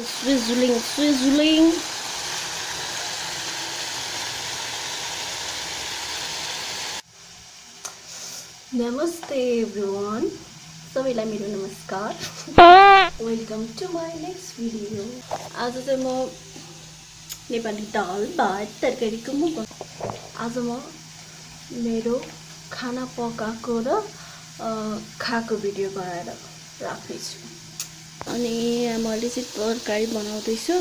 Swizzling. Namaste everyone. सबैलाई मेरो नमस्कार. Welcome to my next video. आज चाहिँ म नेपाली दाल भात तरकारीको आज म मेरो खाना पकाएको र खाएको भिडियो बनाएर राख्ने छु. अनि मैले चाहिँ तरकारी बनाउँदै छु.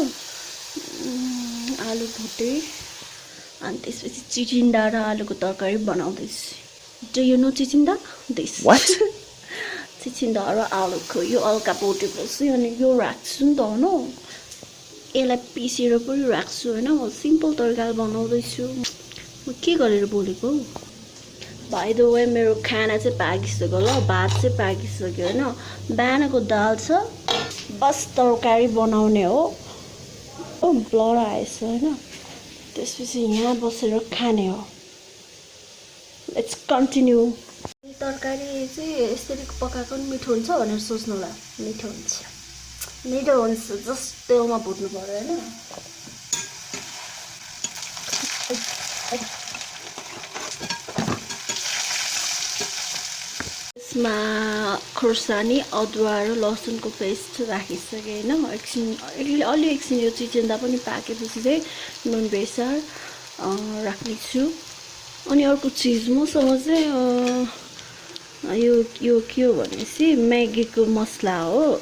आलु भुटे अनि त्यसपछि चिचिन्डा र आलुको तरकारी बनाउँदै छु. Do you know chichinda? This. What? Chichinda र आलुको यो हल्का पोटेपछि अनि यो राख्छु नि त हैन. यसलाई पिसेर पनि राख्छु हैन. म सिम्पल तरकारी बनाउँदै छु. म के गरेर बोलेको? By the way मेरो खाना चाहिँ पाकिसक्यो ल. भात चाहिँ पाकिसक्यो हैन. बिहानको दाल छ. बस तरकारी बनाउने हो. ओ ब्लड आएछ हैन. त्यसपछि यहाँ बसेर खाने हो. Let's continue. तरकारी चाहिँ यसरी पकाएको नि मिठो हुन्छ भनेर सोच्नु होला. मिठो हुन्छ जस्ट तेलमा भुट्नु पर्यो हैन. यसमा खुर्सानी अदुवा र लसुनको पेस्ट राखिसके हैन. एकछिन यो चिचिन्दा पनि पाकेपछि चाहिँ नुन बेसार राख्ने छु. अनि अर्को चिज मसँग चाहिँ यो के हो भनेपछि म्यागीको मसला हो.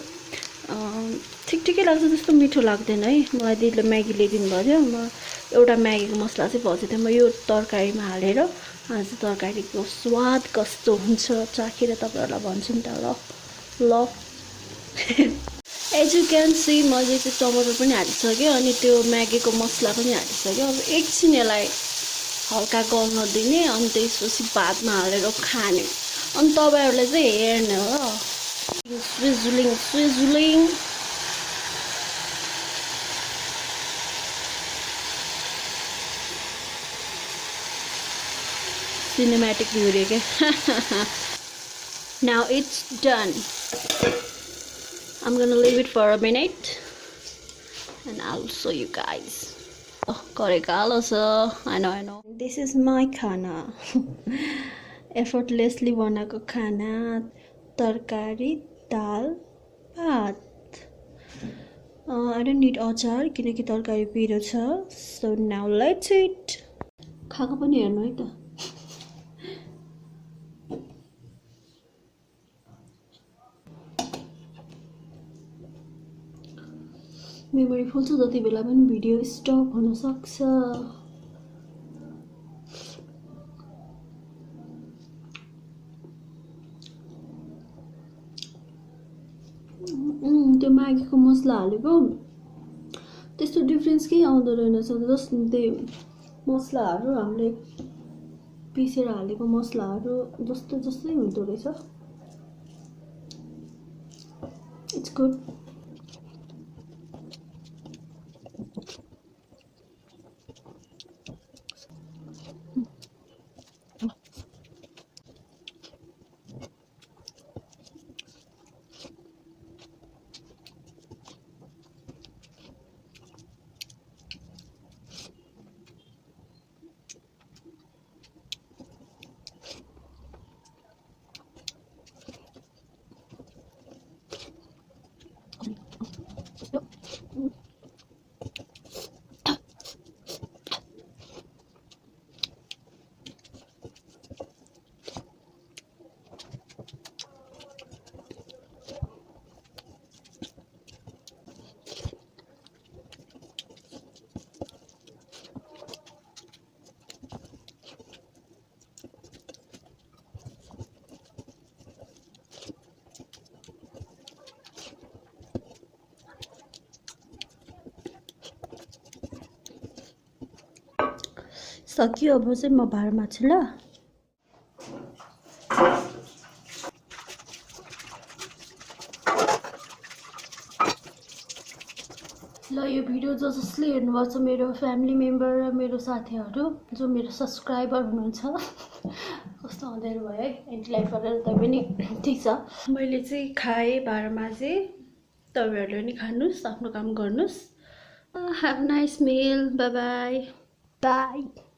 ठिकै लाग्छ, त्यस्तो मिठो लाग्दैन है. मलाई दिदीले म्यागी ल्याइदिनु भयो. म एउटा म्यागीको मसला चाहिँ भन्छ थियो. म यो तरकारीमा हालेर आज तरकारीको स्वाद कस्तो हुन्छ चाखेर तपाईहरुलाई भन्छु नि त ल. एज यु क्यान सी मैले चाहिँ टमाटर पनि हालिसकेँ अनि त्यो म्यागीको मसला पनि हालिसकेँ. अब एकछिन यसलाई हल्का गल्न दिने अनि त्यसपछि भातमा हालेर खाने. अनि तपाईहरुले चाहिँ हेर्ने हो. Swizzling. Cinematic video ke. Now it's done. I'm gonna leave it for a minute and I'll show you guys. Oh, koreka sir. I know. This is my khana. Effortlessly banako khana. Tarkari, dal, bhat. I don't need achar किनकि तरकारी पिरो छ. So now let's eat. खाएको पनि हेर्नु है त. Memory फुल छ जति बेला पनि भिडियो स्टप हुन सक्छ. त्यो म्यागीको मसला हालेको त्यस्तो डिफरेन्स केही आउँदो रहेनछ. जस्ट त्यो मसलाहरू हामीले पिसेर हालेको मसलाहरू जस्तै हुँदो रहेछ. It's good. सक्यो. अब चाहिँ म भाँडामा छु ल. यो भिडियो जसले हेर्नुभएको छ मेरो फ्यामिली मेम्बर र मेरो साथीहरू जो मेरो सब्स्क्राइबर हुनुहुन्छ. कस्तो अँध्यारो भयो है. एन्टी लाइफ गरेर त पनि ठिक छ. मैले चाहिँ खाएँ भाँडामा चाहिँ तपाईँहरूले नि खानुस् आफ्नो काम गर्नुस् Have a nice meal. Bye bye. Bye.